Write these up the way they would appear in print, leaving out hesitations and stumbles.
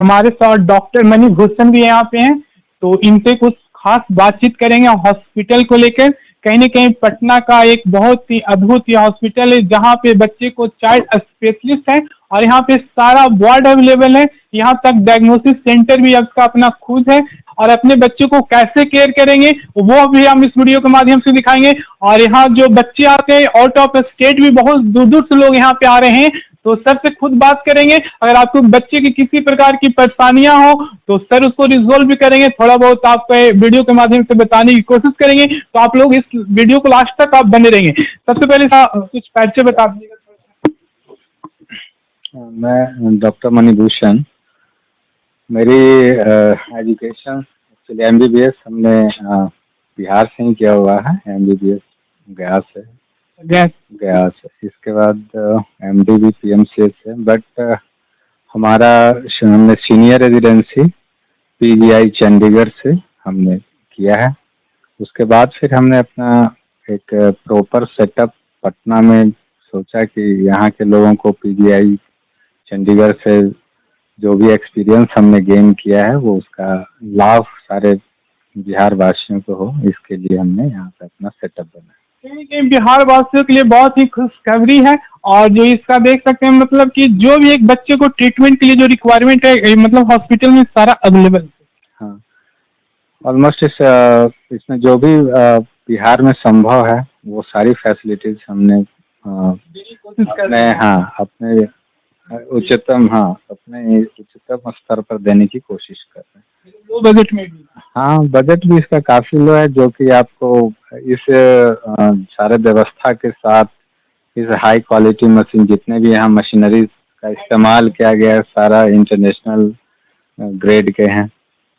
हमारे साथ डॉक्टर मणिभूषण भी यहाँ पे हैं, तो इनसे कुछ खास बातचीत करेंगे हॉस्पिटल को लेकर। कहीं न कहीं पटना का एक बहुत ही अद्भुत ये हॉस्पिटल है, जहाँ पे बच्चे को चाइल्ड स्पेशलिस्ट है और यहाँ पे सारा वार्ड अवेलेबल है। यहाँ तक डायग्नोसिस सेंटर भी आपका अपना खुद है और अपने बच्चों को कैसे केयर करेंगे वो भी हम इस वीडियो के माध्यम से दिखाएंगे। और यहाँ जो बच्चे आते हैं आउट ऑफ स्टेट भी बहुत दूर दूर से लोग यहाँ पे आ रहे हैं, तो सर से खुद बात करेंगे। अगर आपको बच्चे की किसी प्रकार की परेशानियां हो तो सर उसको रिजोल्व भी करेंगे, थोड़ा बहुत आपको वीडियो के माध्यम से बताने की कोशिश करेंगे। तो आप लोग इस वीडियो को लास्ट तक आप बने रहेंगे। सबसे पहले कुछ परिचय बता दीजिएगा। मैं डॉक्टर मणिभूषण, मेरी एजुकेशन एक्चुअली MBBS हमने बिहार से ही किया हुआ है। MBBS गया से। इसके बाद MD भी PMCH से, बट हमारा हमने सीनियर रेजिडेंसी PGI चंडीगढ़ से हमने किया है। उसके बाद फिर हमने अपना एक प्रॉपर सेटअप पटना में सोचा कि यहाँ के लोगों को PGI चंडीगढ़ से जो भी एक्सपीरियंस हमने गेन किया है वो उसका लाभ सारे बिहार वासियों को हो, इसके लिए हमने यहाँ पे अपना सेटअप बनाया। कहीं बिहार वासियों के लिए बहुत ही खुशखबरी है। और जो इसका देख सकते हैं मतलब कि जो भी एक बच्चे को ट्रीटमेंट के लिए जो रिक्वायरमेंट है मतलब हॉस्पिटल में सारा अवेलेबल है। हाँ, ऑलमोस्ट इसमें जो भी बिहार में संभव है वो सारी फैसिलिटीज हमने अपने उच्चतम स्तर पर देने की कोशिश कर रहे हैं। वो बजट में भी? हाँ, बजट भी इसका काफ़ी लो है, जो कि आपको इस सारे व्यवस्था के साथ इस हाई क्वालिटी मशीन, जितने भी यहाँ मशीनरी का इस्तेमाल किया गया है सारा इंटरनेशनल ग्रेड के हैं।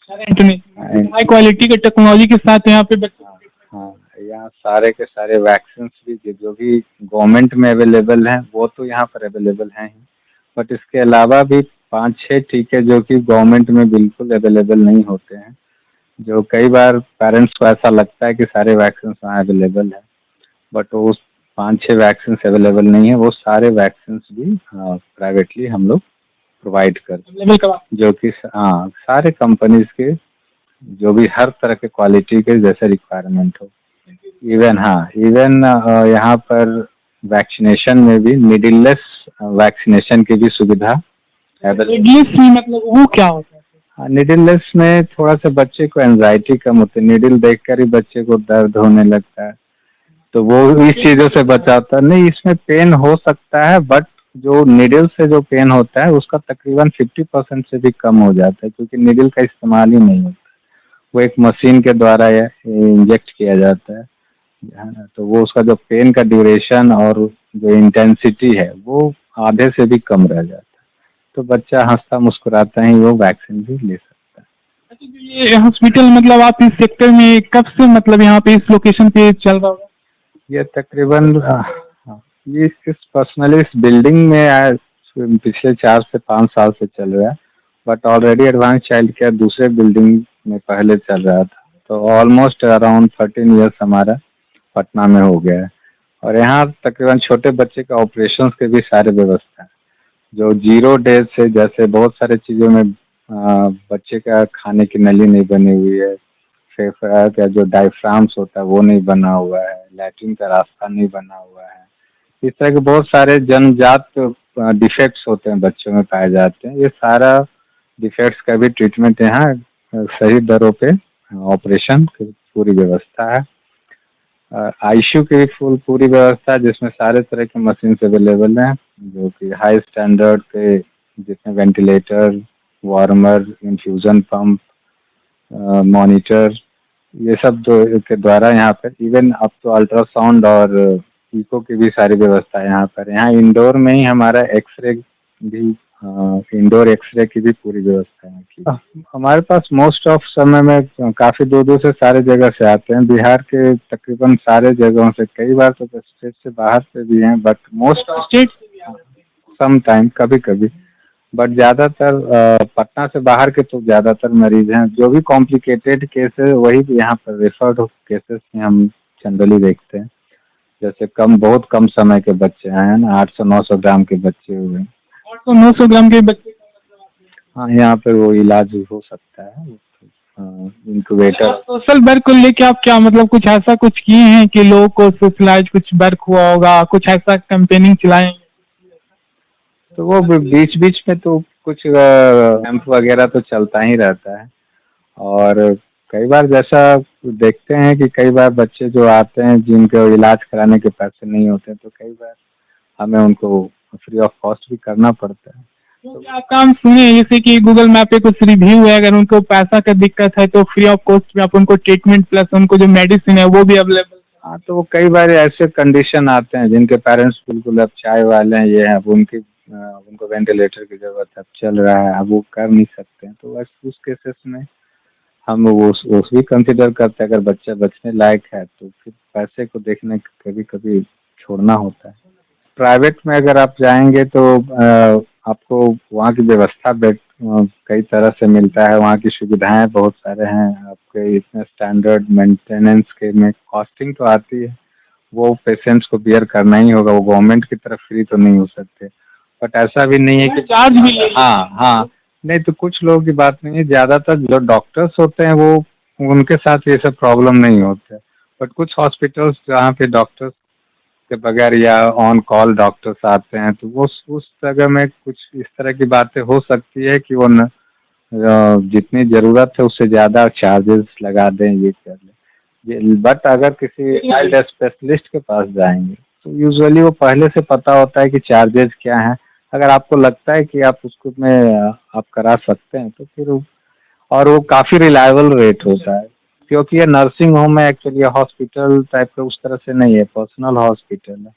हाई क्वालिटी के टेक्नोलॉजी के साथ यहाँ पे हाँ, यहाँ सारे के सारे वैक्सीन भी जो भी गवर्नमेंट में अवेलेबल हैं वो तो यहाँ पर अवेलेबल हैं ही, बट इसके अलावा भी 5-6 टीके जो कि गवर्नमेंट में बिल्कुल अवेलेबल नहीं होते हैं, जो कई बार पेरेंट्स को ऐसा लगता है कि सारे वैक्सीन वहाँ अवेलेबल है, बट वो 5-6 वैक्सीन अवेलेबल नहीं है। वो सारे वैक्सीन भी प्राइवेटली हम लोग प्रोवाइड करते हैं, जो कि सारे कंपनीज के जो भी हर तरह के क्वालिटी के जैसे रिक्वायरमेंट हो। इवन यहाँ पर वैक्सीनेशन में भी निडललेस वैक्सीनेशन की भी सुविधा मतलब वो क्या होता है? निडललेस में थोड़ा सा बच्चे को एंजाइटी कम होती है, निडल देखकर ही बच्चे को दर्द होने लगता है, तो वो इस चीज़ों से बचाता नहीं। इसमें पेन हो सकता है, बट जो निडल से जो पेन होता है उसका तकरीबन 50% से भी कम हो जाता है, क्योंकि निडल का इस्तेमाल ही नहीं होता, वो एक मशीन के द्वारा इंजेक्ट किया जाता है ना, तो वो उसका जो पेन का ड्यूरेशन और जो इंटेंसिटी है वो आधे से भी कम रह जाता है, तो बच्चा हंसता मुस्कुराता ही वो वैक्सीन भी ले सकता है। अच्छा, ये हॉस्पिटल मतलब आप इस सेक्टर में कब से मतलब यहाँ पे इस लोकेशन पे चल रहा होगा? ये तकरीबन ये पर्सनली इस बिल्डिंग में पिछले 4 से 5 साल से चल रहा है, but already advance child care दूसरे बिल्डिंग में पहले चल रहा था, तो ऑलमोस्ट अराउंड 13 ईयर्स हमारा पटना में हो गया है। और यहाँ तकरीबन छोटे बच्चे का ऑपरेशन के भी सारे व्यवस्था है, जो 0 डेज से, जैसे बहुत सारे चीज़ों में बच्चे का खाने की नली नहीं बनी हुई है, फेफड़ा का जो डायफ्राम्स होता है वो नहीं बना हुआ है, लैट्रिन का रास्ता नहीं बना हुआ है, इस तरह के बहुत सारे जन्मजात डिफेक्ट्स होते हैं बच्चों में पाए जाते हैं। ये सारा डिफेक्ट्स का भी ट्रीटमेंट यहाँ सही दरों पे ऑपरेशन की पूरी व्यवस्था है। ICU की भी पूरी व्यवस्था है, जिसमें सारे तरह के मशीन अवेलेबल हैं, जो कि हाई स्टैंडर्ड के, जिसमें ventilator, warmer, infusion pump, monitor, ये सब के द्वारा यहाँ पर इवन अब तो अल्ट्रासाउंड और इको की भी सारी व्यवस्था है यहाँ पर। यहाँ इंडोर में ही हमारा एक्सरे भी, इंडोर एक्सरे की भी पूरी व्यवस्था है की। हमारे पास मोस्ट ऑफ समय में काफ़ी दूर दूर से सारे जगह से आते हैं, बिहार के तकरीबन सारे जगहों से, कई बार तो स्टेट से बाहर से भी हैं, but most state some time कभी कभी, बट ज़्यादातर पटना से बाहर के तो ज़्यादातर मरीज हैं। जो भी कॉम्प्लिकेटेड केस है वही यहाँ पर रेफर्ड केसेस में हम जनरली देखते हैं, जैसे बहुत कम समय के बच्चे आए हैं ना, 800-900 ग्राम के बच्चे हुए। 800-900 ग्राम के बच्चे हाँ, यहाँ पे वो इलाज हो सकता है। इंक्यूबेटर। सोशल वर्क को लेके आप क्या मतलब कुछ ऐसा कुछ किए हैं कि लोगों को सोशलाइज कुछ वर्क हुआ होगा, कुछ ऐसा कैंपेनिंग चलाए हैं? तो वो बीच बीच में तो कुछ कैंप वगैरह तो चलता ही रहता है। और कई बार जैसा देखते हैं कि कई बार बच्चे जो आते हैं जिनके इलाज कराने के पैसे नहीं होते, तो कई बार हमें उनको फ्री ऑफ कॉस्ट भी करना पड़ता है। क्योंकि आपका हम सुने हैं जैसे कि गूगल मैप पे कुछ रिव्यू है, अगर उनको पैसा का दिक्कत है तो फ्री ऑफ कॉस्ट में आप उनको ट्रीटमेंट प्लस उनको जो मेडिसिन है वो भी अवेलेबल। हाँ, तो वो कई बार ऐसे कंडीशन आते हैं जिनके पेरेंट्स बिल्कुल अब चाय वाले हैं, ये है, अब उनको वेंटिलेटर की ज़रूरत है, अब चल रहा है, अब वो कर नहीं सकते हैं, तो बस उस केसेस में हम वो भी कंसिडर करते हैं। अगर बच्चा बचने लायक है तो फिर पैसे को देखने कभी कभी छोड़ना होता है। प्राइवेट में अगर आप जाएंगे तो आपको वहाँ की व्यवस्था कई तरह से मिलता है, वहाँ की सुविधाएं बहुत सारे हैं, आपके इसमें स्टैंडर्ड मेंटेनेंस के में कॉस्टिंग तो आती है, वो पेशेंट्स को बियर करना ही होगा, वो गवर्नमेंट की तरफ फ्री तो नहीं हो सकते। बट ऐसा भी नहीं है कि चार्ज भी ले। हाँ हाँ, नहीं तो कुछ लोगों की बात नहीं है, ज़्यादातर जो डॉक्टर्स होते हैं वो उनके साथ ये सब प्रॉब्लम नहीं होता है। बट कुछ हॉस्पिटल्स जहाँ पे डॉक्टर्स के बगैर या ऑन कॉल डॉक्टर्स आते हैं, तो वो उस जगह में कुछ इस तरह की बातें हो सकती है कि वो जितनी ज़रूरत है उससे ज़्यादा चार्जेस लगा दें, ये कर लें। बट अगर किसी चाइल्ड स्पेशलिस्ट के पास जाएंगे तो यूजुअली वो पहले से पता होता है कि चार्जेस क्या हैं। अगर आपको लगता है कि आप उसको में आप करा सकते हैं तो फिर और वो काफ़ी रिलायबल रेट होता है, क्योंकि ये नर्सिंग होम है एक्चुअली, ये हॉस्पिटल टाइप का उस तरह से नहीं है, पर्सनल हॉस्पिटल है।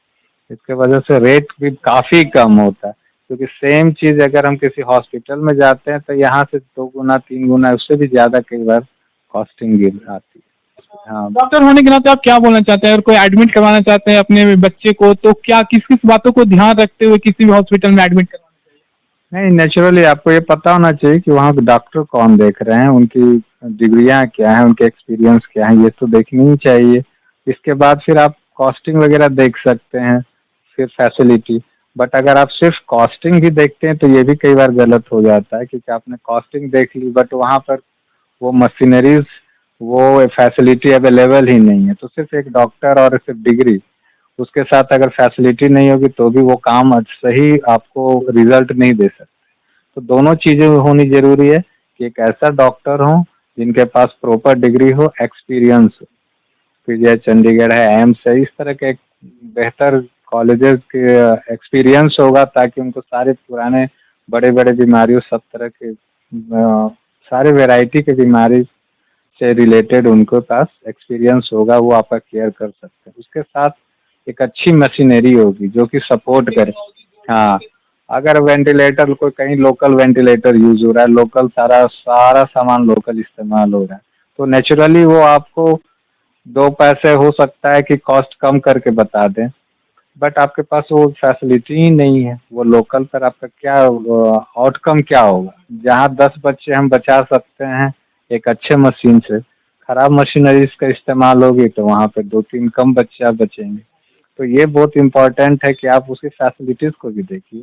इसके वजह से रेट भी काफ़ी कम होता है, क्योंकि सेम चीज़ अगर हम किसी हॉस्पिटल में जाते हैं तो यहाँ से 2 गुना 3 गुना उससे भी ज़्यादा कई बार कॉस्टिंग गिर आती है। हाँ, डॉक्टर होने के नाते आप क्या बोलना चाहते हैं, अगर कोई एडमिट करवाना चाहते हैं अपने बच्चे को तो क्या किस किस बातों को ध्यान रखते हुए किसी भी हॉस्पिटल में एडमिट करवाना चाहिए? नहीं, नेचुरली आपको ये पता होना चाहिए कि वहाँ पे डॉक्टर कौन देख रहे हैं, उनकी डिग्रियाँ क्या हैं, उनके एक्सपीरियंस क्या है, ये तो देखनी ही चाहिए। इसके बाद फिर आप कॉस्टिंग वगैरह देख सकते हैं, फिर फैसिलिटी। बट अगर आप सिर्फ कॉस्टिंग ही देखते हैं तो ये भी कई बार गलत हो जाता है, क्योंकि आपने कॉस्टिंग देख ली बट वहाँ पर वो मशीनरीज वो फैसिलिटी अवेलेबल ही नहीं है, तो सिर्फ एक डॉक्टर और सिर्फ डिग्री, उसके साथ अगर फैसिलिटी नहीं होगी तो भी वो काम सही आपको रिजल्ट नहीं दे सकते। तो दोनों चीज़ें होनी ज़रूरी है कि एक ऐसा डॉक्टर हो जिनके पास प्रॉपर डिग्री हो, एक्सपीरियंस हो, पीजीआई चंडीगढ़ है, एम्स है, इस तरह के बेहतर कॉलेजेस के एक्सपीरियंस होगा, ताकि उनको सारे पुराने बड़े-बड़े बीमारियों सब तरह के सारे वैरायटी के बीमारी से रिलेटेड उनके पास एक्सपीरियंस होगा, वो आपका केयर कर सकते हैं। उसके साथ एक अच्छी मशीनरी होगी जो कि सपोर्ट करे। हाँ, अगर वेंटिलेटर कोई कहीं लोकल वेंटिलेटर यूज़ हो रहा है, लोकल सारा सारा सामान लोकल इस्तेमाल हो रहा है, तो नेचुरली वो आपको 2 पैसे हो सकता है कि कॉस्ट कम करके बता दें, बट आपके पास वो फैसिलिटी ही नहीं है, वो लोकल पर आपका क्या आउटकम क्या होगा? जहाँ 10 बच्चे हम बचा सकते हैं एक अच्छे मशीन से, खराब मशीनरीज़ का इस्तेमाल होगी तो वहाँ पे 2-3 कम बच्चे आप बचेंगे। तो ये बहुत इम्पोर्टेंट है कि आप उसकी फैसिलिटीज़ को भी देखिए,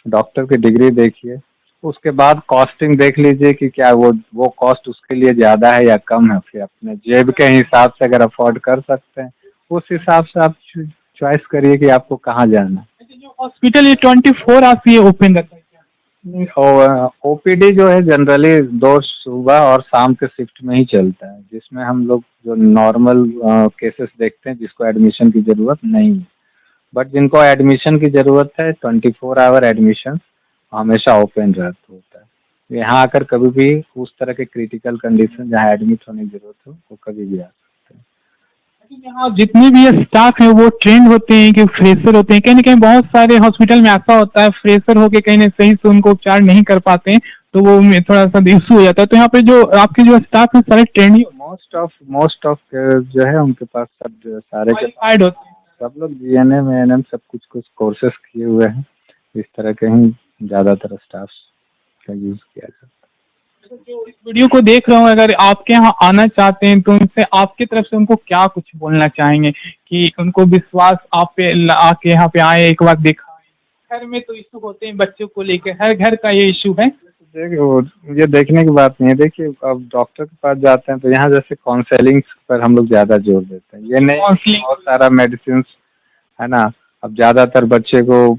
डॉक्टर की डिग्री देखिए, उसके बाद कॉस्टिंग देख लीजिए कि क्या वो कॉस्ट उसके लिए ज़्यादा है या कम है, फिर अपने जेब के हिसाब से अगर अफ़ोर्ड कर सकते हैं, उस हिसाब से आप चॉइस करिए कि आपको कहाँ जाना है। अच्छा, जो हॉस्पिटल ये 24 आवर्स ये ओपन रहता है क्या? और ओपीडी जो है जनरली 2 सुबह और शाम के शिफ्ट में ही चलता है, जिसमें हम लोग जो नॉर्मल केसेस देखते हैं जिसको एडमिशन की ज़रूरत नहीं है। बट जिनको एडमिशन की ज़रूरत है 24 आवर एडमिशन हमेशा ओपन रहता होता है। यहाँ आकर कभी भी उस तरह के क्रिटिकल कंडीशन जहाँ एडमिट होने की ज़रूरत हो वो कभी भी आ सकते हैं। अच्छा, यहाँ जितने भी स्टाफ है वो ट्रेंड होते हैं कि फ्रेशर होते हैं? कहीं ना कहीं बहुत सारे हॉस्पिटल में ऐसा होता है फ्रेशर होके कहीं ना सही से उनको उपचार नहीं कर पाते हैं, तो वो थोड़ा सा इशू हो जाता है। तो यहाँ पे जो आपके जो स्टाफ है सारे ट्रेंड ही मोस्ट ऑफ जो है उनके पास सब सारे के क्वालिफाइड होते हैं। सब लोग जीएनएम एएनएम सब कुछ कोर्सेस किए हुए हैं, इस तरह के ही ज़्यादातर स्टाफ का यूज़ किया जाता है। जो इस वीडियो को देख रहा हूँ अगर आपके यहाँ आना चाहते हैं तो उनसे आपकी तरफ से उनको क्या कुछ बोलना चाहेंगे कि उनको विश्वास आप पे आके यहाँ पे आए, एक बार देखा? घर में तो इशू होते हैं बच्चों को लेकर, हर घर का ये इशू है। देखिए वो ये देखने की बात नहीं है। देखिए अब डॉक्टर के पास जाते हैं तो यहाँ जैसे काउंसलिंग पर हम लोग ज़्यादा जोर देते हैं। ये नहीं कि काउंसलिंग बहुत सारा मेडिसिन है ना। अब ज़्यादातर बच्चे को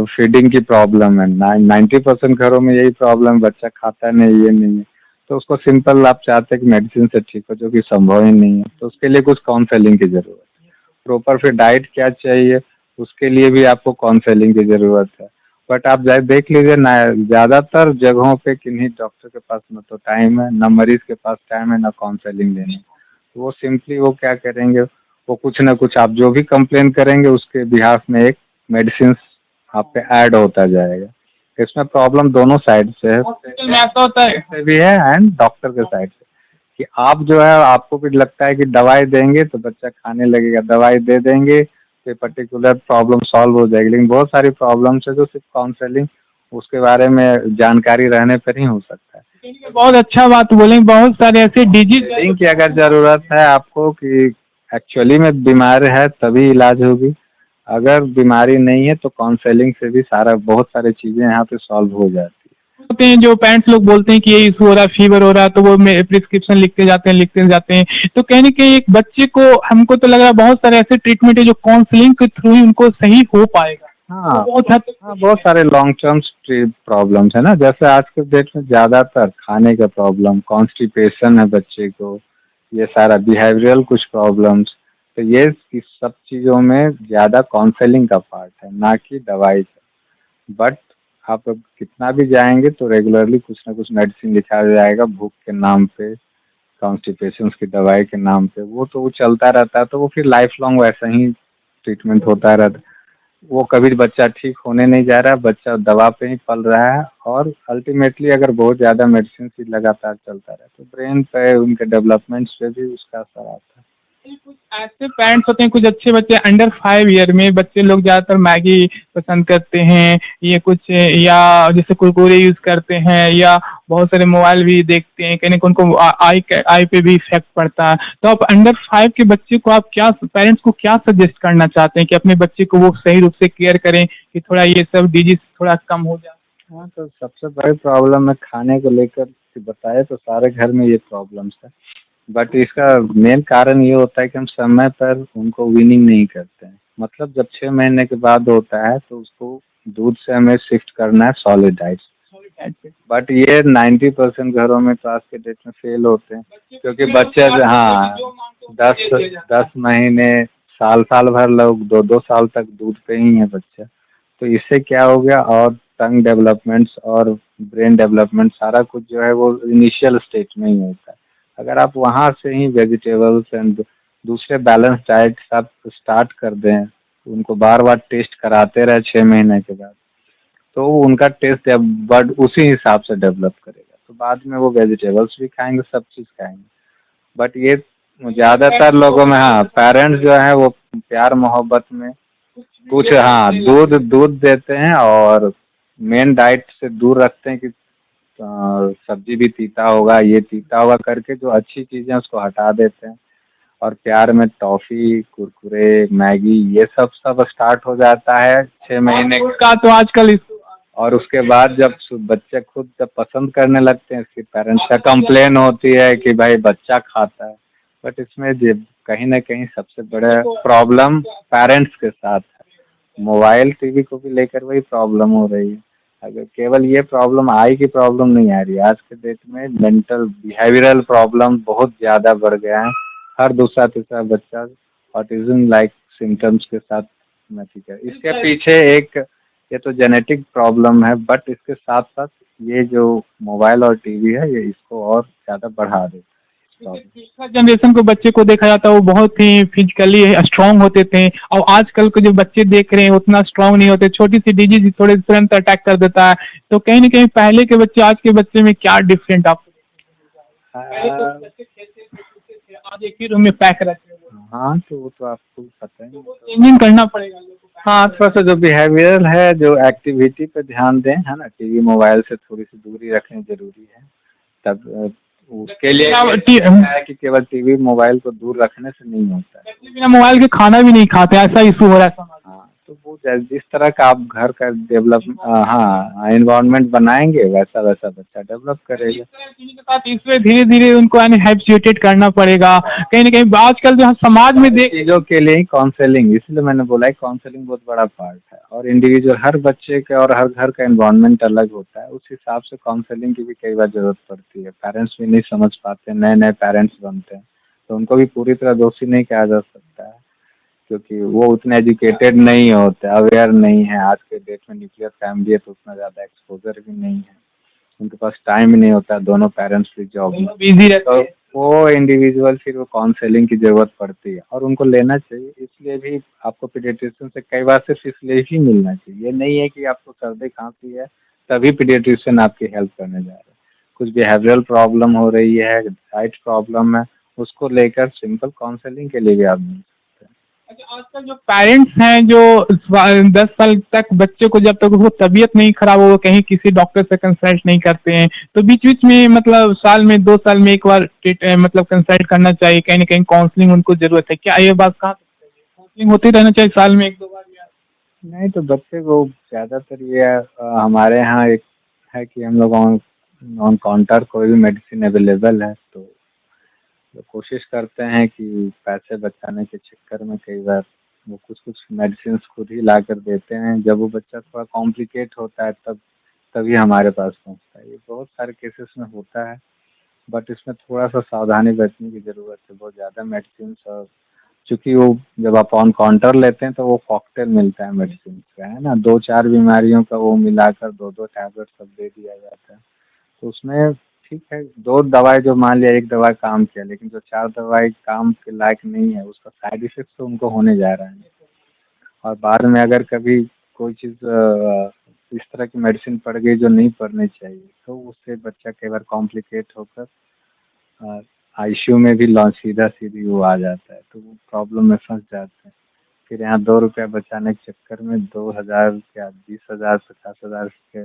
फीडिंग की प्रॉब्लम है। 90% घरों में यही प्रॉब्लम, बच्चा खाता नहीं, ये नहीं है। तो उसको सिंपल आप चाहते हैं कि मेडिसिन से ठीक हो, जो कि संभव ही नहीं है। तो उसके लिए कुछ काउंसलिंग की ज़रूरत है। प्रॉपर फिर डाइट क्या चाहिए, उसके लिए भी आपको काउंसलिंग की ज़रूरत है। बट आप देख लीजिए ना, ज़्यादातर जगहों पे किन्हीं डॉक्टर के पास ना तो टाइम है, ना मरीज़ के पास टाइम है, ना काउंसलिंग लेने। तो वो सिंपली वो क्या करेंगे, वो कुछ ना कुछ आप जो भी कंप्लेन करेंगे उसके बिहाफ में एक मेडिसिन आप पे ऐड होता जाएगा। इसमें प्रॉब्लम दोनों साइड से है, हॉस्पिटल में ऐसा होता है। से भी है एंड डॉक्टर के साइड से, कि आप जो है आपको भी लगता है कि दवाई देंगे तो बच्चा खाने लगेगा, दवाई दे देंगे तो पर्टिकुलर प्रॉब्लम सॉल्व हो जाएगी। लेकिन बहुत सारी प्रॉब्लम्स है जो सिर्फ काउंसलिंग उसके बारे में जानकारी रहने पर ही हो सकता है। ये बहुत अच्छा बात बोले, बहुत सारे ऐसे डिजीज काउंसलिंग की अगर ज़रूरत है आपको कि एक्चुअली में बीमार है तभी इलाज होगी। अगर बीमारी नहीं है तो काउंसलिंग से भी बहुत सारी चीज़ें यहाँ पे सॉल्व हो जाती है। होते हैं जो पेरेंट्स लोग बोलते हैं कि ये इशू हो रहा है, फीवर हो रहा है, तो वो प्रिस्क्रिप्शन लिखते जाते हैं। तो कहीं न कहीं एक बच्चे को, हमको तो लग रहा है बहुत सारे ऐसे ट्रीटमेंट है जो काउंसलिंग के थ्रू ही उनको सही हो पाएगा। हाँ, बहुत हद तक हाँ, बहुत सारे लॉन्ग टर्म प्रॉब्लम्स है ना। जैसे आज के डेट में ज़्यादातर खाने का प्रॉब्लम, कॉन्स्टिपेशन है बच्चे को, ये सारा बिहेवियरल कुछ प्रॉब्लम्स। तो ये इस सब चीज़ों में ज़्यादा काउंसलिंग का पार्ट है, ना कि दवाई का। बट आप अब कितना भी जाएंगे तो रेगुलरली कुछ ना कुछ मेडिसिन लिखा जाएगा, भूख के नाम पे, कॉन्स्टिपेशन की दवाई के नाम पे। वो चलता रहता है, तो वो फिर लाइफ लॉन्ग वैसा ही ट्रीटमेंट होता रहता है। वो कभी बच्चा ठीक होने नहीं जा रहा, बच्चा दवा पे ही पल रहा है। और अल्टीमेटली अगर बहुत ज़्यादा मेडिसिन ही लगातार चलता रहे तो ब्रेन पे, उनके डेवलपमेंट्स पे भी उसका असर आता है। कुछ ऐसे पेरेंट्स होते हैं, कुछ अच्छे बच्चे अंडर 5 ईयर में बच्चे लोग ज़्यादातर मैगी पसंद करते हैं, ये कुछ, या जैसे कुरकुरे यूज़ करते हैं, या बहुत सारे मोबाइल भी देखते हैं, कहीं न कहीं उनको आई पे भी इफ़ेक्ट पड़ता है। तो आप अंडर 5 के बच्चे को आप क्या, पेरेंट्स को क्या सजेस्ट करना चाहते हैं कि अपने बच्चे को वो सही रूप से केयर करें कि थोड़ा ये सब डिजीज़ थोड़ा कम हो जाए? हाँ, तो सबसे बड़ी प्रॉब्लम है खाने को लेकर कि बताए तो सारे घर में ये प्रॉब्लम्स है। बट इसका मेन कारण ये होता है कि हम समय पर उनको वीनिंग नहीं करते हैं। मतलब जब 6 महीने के बाद होता है तो उसको दूध से हमें शिफ्ट करना है सॉलिड डाइट। बट ये 90% घरों में तो आज के डेट में फेल होते हैं, क्योंकि बच्चे हाँ 10 महीने, साल भर लोग 2-2 साल तक दूध पे ही है बच्चा। तो इससे क्या हो गया, और टंग डेवलपमेंट्स और ब्रेन डेवलपमेंट सारा कुछ जो है वो इनिशियल स्टेज में ही होता है। अगर आप वहाँ से ही वेजिटेबल्स एंड दूसरे बैलेंस डाइट सब स्टार्ट कर दें, उनको बार-बार टेस्ट कराते रहे 6 महीने के बाद, तो उनका टेस्ट या बड उसी हिसाब से डेवलप करेगा। तो बाद में वो वेजिटेबल्स भी खाएँगे, सब चीज़ खाएँगे। बट ये ज़्यादातर लोगों में हाँ, पेरेंट्स जो हैं वो प्यार मोहब्बत में कुछ हाँ, दूध दूध देते हैं और मेन डाइट से दूर रखते हैं कि सब्जी भी तीता होगा, ये तीता होगा करके जो अच्छी चीज़ें उसको हटा देते हैं। और प्यार में टॉफ़ी, कुरकुरे, मैगी ये सब स्टार्ट हो जाता है 6 महीने का तो आजकल और उसके बाद जब बच्चे खुद जब पसंद करने लगते हैं, इसके पेरेंट्स का कंप्लेन होती है कि भाई बच्चा खाता है। बट इसमें कहीं न कहीं सबसे बड़ा प्रॉब्लम पेरेंट्स के साथ है। मोबाइल, टीवी को भी लेकर वही प्रॉब्लम हो रही है। अगर केवल ये प्रॉब्लम आई की प्रॉब्लम नहीं आ रही है, आज के डेट में मेंटल बिहेवियरल प्रॉब्लम बहुत ज़्यादा बढ़ गया है। हर दूसरा-तीसरा बच्चा ऑटिज़्म लाइक सिम्पटम्स के साथ ठीक है। इसके पीछे एक ये तो जेनेटिक प्रॉब्लम है, बट इसके साथ-साथ ये जो मोबाइल और टीवी है ये इसको और ज़्यादा बढ़ा देता है। पिछला जनरेशन को बच्चे को देखा जाता है वो बहुत ही फिजिकली स्ट्रांग होते थे, और आजकल के जो बच्चे देख रहे हैं उतना स्ट्रांग नहीं होते, छोटी सी डिजीज थोड़े तुरंत अटैक कर देता है। तो कहीं न कहीं पहले के बच्चे आज के बच्चे में क्या डिफरेंट आपको पहले तो बच्चे खेलते थे, कूदते थे, आज एक ही रूम में पैक रहते हैं। हाँ, तो वो तो आपको पता ही है। वो चेंजिंग करना पड़ेगा लोगों को। हाँ, थोड़ा-सा जो बिहेवियर है, जो एक्टिविटी पे ध्यान दें, है ना? टीवी, मोबाइल से थोड़ी-सी दूरी रखनी ज़रूरी है। तब उसके लिए है कि केवल टीवी, मोबाइल को दूर रखने से नहीं होता है। बिना मोबाइल के खाना भी नहीं खाते, ऐसा इशू हो रहा है समाज में। हाँ, तो वो जिस तरह का आप घर का डेवलप हाँ एनवायरनमेंट बनाएंगे वैसा वैसा बच्चा डेवलप करेगा। इस तरह चीज़ों के साथ इसमें धीरे-धीरे उनको यानी हैबिचुएटेड करना पड़ेगा। कहीं न कहीं आजकल जो है समाज में देख चीज़ों के लिए ही काउंसलिंग, इसलिए मैंने बोला है काउंसलिंग बहुत बड़ा पार्ट है और इंडिविजुअल हर बच्चे का और हर घर का एनवायरनमेंट अलग होता है, उस हिसाब से काउंसलिंग की भी कई बार ज़रूरत पड़ती है। पेरेंट्स भी नहीं समझ पाते, नए-नए पेरेंट्स बनते हैं, तो उनको भी पूरी तरह दोषी नहीं कहा जा सकता है, क्योंकि वो उतने एजुकेटेड नहीं होते, अवेयर नहीं है। आज के डेट में न्यूक्लियर फैमिली है तो उतना ज़्यादा एक्सपोज़र भी नहीं है, उनके पास टाइम ही नहीं होता, दोनों पेरेंट्स भी जॉब में, बिज़ी रहते तो हैं। वो इंडिविजुअल फिर वो काउंसलिंग की ज़रूरत पड़ती है और उनको लेना चाहिए। इसलिए भी आपको पीडियाट्रिशियन से कई बार सिर्फ इसलिए ही मिलना चाहिए। ये नहीं है कि आपको सर्दी खांसी है तभी पीडियाट्रिशियन आपकी हेल्प करने जा रहा है। कुछ बिहेवियरल प्रॉब्लम हो रही है, डाइट प्रॉब्लम है, उसको लेकर सिंपल काउंसलिंग के लिए भी आप मिल सकते हैं। अच्छा, आजकल जो पेरेंट्स हैं जो 10 साल तक बच्चे को जब तक उसको तबीयत नहीं खराब हो कहीं किसी डॉक्टर से कंसल्ट नहीं करते हैं, तो बीच-बीच में मतलब साल में 2 साल में एक बार मतलब कंसल्ट करना चाहिए, कहीं न कहीं काउंसलिंग उनको ज़रूरत है। क्या ये बात कहाँ तक सही है? काउंसलिंग होते रहना चाहिए साल में 1-2 बार या नहीं तो बच्चे को ज़्यादातर ये हमारे यहाँ एक है कि हम लोग ऑन ऑन काउंटर कोई भी मेडिसिन अवेलेबल है, तो कोशिश करते हैं कि पैसे बचाने के चक्कर में कई बार वो कुछ-कुछ मेडिसिन्स खुद ही लाकर देते हैं। जब वो बच्चा थोड़ा कॉम्प्लिकेट होता है तभी हमारे पास पहुँचता है। ये बहुत सारे केसेस में होता है, बट इसमें थोड़ा-सा सावधानी बरतने की ज़रूरत है। बहुत ज़्यादा मेडिसिन्स और चूँकि वो जब आप ऑन काउंटर लेते हैं तो वो कॉकटेल मिलता है मेडिसिन का, है ना? 2-4 बीमारियों का वो मिलाकर 2-2 टैबलेट सब दे दिया जाता है। तो उसमें ठीक है, 2 दवाई जो मान लिया 1 दवाई काम किया, लेकिन जो 4 दवाई काम के लायक नहीं है, उसका साइड इफ़ेक्ट तो उनको होने जा रहा है। और बाद में अगर कभी कोई चीज़ इस तरह की मेडिसिन पड़ गई जो नहीं पड़नी चाहिए, तो उससे बच्चा कई बार कॉम्प्लिकेट होकर आईसीयू में भी सीधा-सीधी वो आ जाता है, तो वो प्रॉब्लम में फँस जाते हैं। फिर यहाँ 2 रुपया बचाने के चक्कर में 2000 क्या 20,000 50,000 के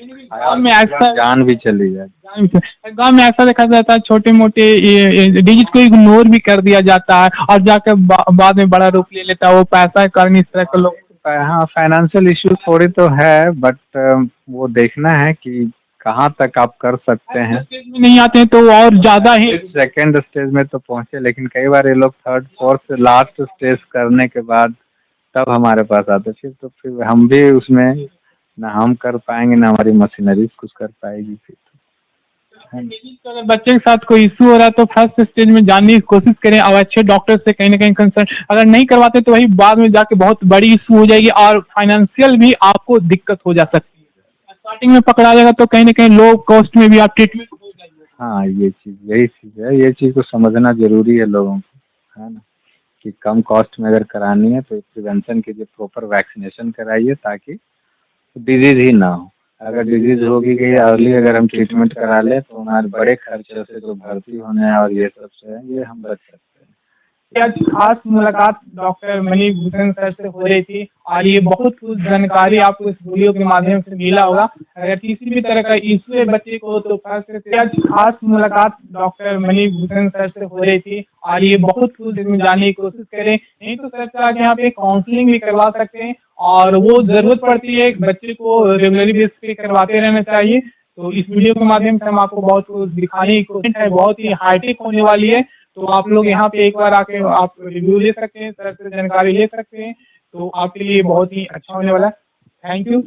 गाँव में ऐसा जान भी चली जाती है। गाँव में ऐसा देखा जाता है छोटे-मोटे ये डिजीज़ को इग्नोर भी कर दिया जाता है और जाकर बाद में बड़ा रूप ले लेता है, वो पैसा के कारण इस तरह के लोग हाँ, फाइनेंशियल इश्यू थोड़ी तो है, बट वो देखना है कि कहाँ तक आप कर सकते हैं। स्टेज में नहीं आते हैं तो और ज़्यादा ही सेकंड स्टेज में तो पहुँचे, लेकिन कई बार ये लोग थर्ड, फोर्थ, लास्ट स्टेज करने के बाद तब हमारे पास आते हैं। फिर हम भी उसमें ना हम कर पाएँगे, ना हमारी मशीनरीज़ कुछ कर पाएगी फिर तो। है ना? तो अगर बच्चे के साथ कोई इश्यू हो रहा है तो फर्स्ट स्टेज में जानने की कोशिश करें और अच्छे डॉक्टर से कहीं न कहीं कंसल्ट अगर नहीं करवाते तो वही बाद में जाके बहुत बड़ी इश्यू हो जाएगी और फाइनेंशियल भी आपको दिक्कत हो जा सकती है। स्टार्टिंग में पकड़ा जाएगा तो कहीं न कहीं लो कॉस्ट में भी आप ट्रीटमेंट हो जाएगी। हाँ, यही चीज़ है, ये चीज़ को समझना ज़रूरी है लोगों को, है ना? कि कम कॉस्ट में अगर करानी है तो प्रिवेंशन कीजिए, प्रॉपर वैक्सीनेशन कराइए ताकि डिजीज़ ही ना हो। अगर डिजीज़ हो भी गई अर्ली अगर हम ट्रीटमेंट करा लें तो हमारे बड़े खर्चों से जो भर्ती होने हैं और ये सब से है, ये हम बच सकते हैं। आज खास मुलाकात डॉक्टर मणिभूषण सर से हो रही थी और ये बहुत कुछ जानकारी आपको इस वीडियो के माध्यम से मिला होगा। अगर किसी भी तरह का इशू है बच्चे को तो आज खास मुलाकात डॉक्टर मणिभूषण सर से हो रही थी और ये बहुत कुछ इसमें जानने की कोशिश करें। नहीं तो सर से आके यहाँ पे काउंसलिंग भी करवा सकते हैं और वो ज़रूरत पड़ती है बच्चे को रेगुलरली बेस पे करवाते रहना चाहिए। तो इस वीडियो के माध्यम से हम आपको बहुत कुछ दिखाने की कोशिश है, बहुत ही हाईटेक होने वाली है। तो आप लोग यहाँ पे एक बार आके आप रिव्यू ले सकते हैं, सर से जानकारी ले सकते हैं, तो आपके लिए बहुत ही अच्छा होने वाला है। Thank you.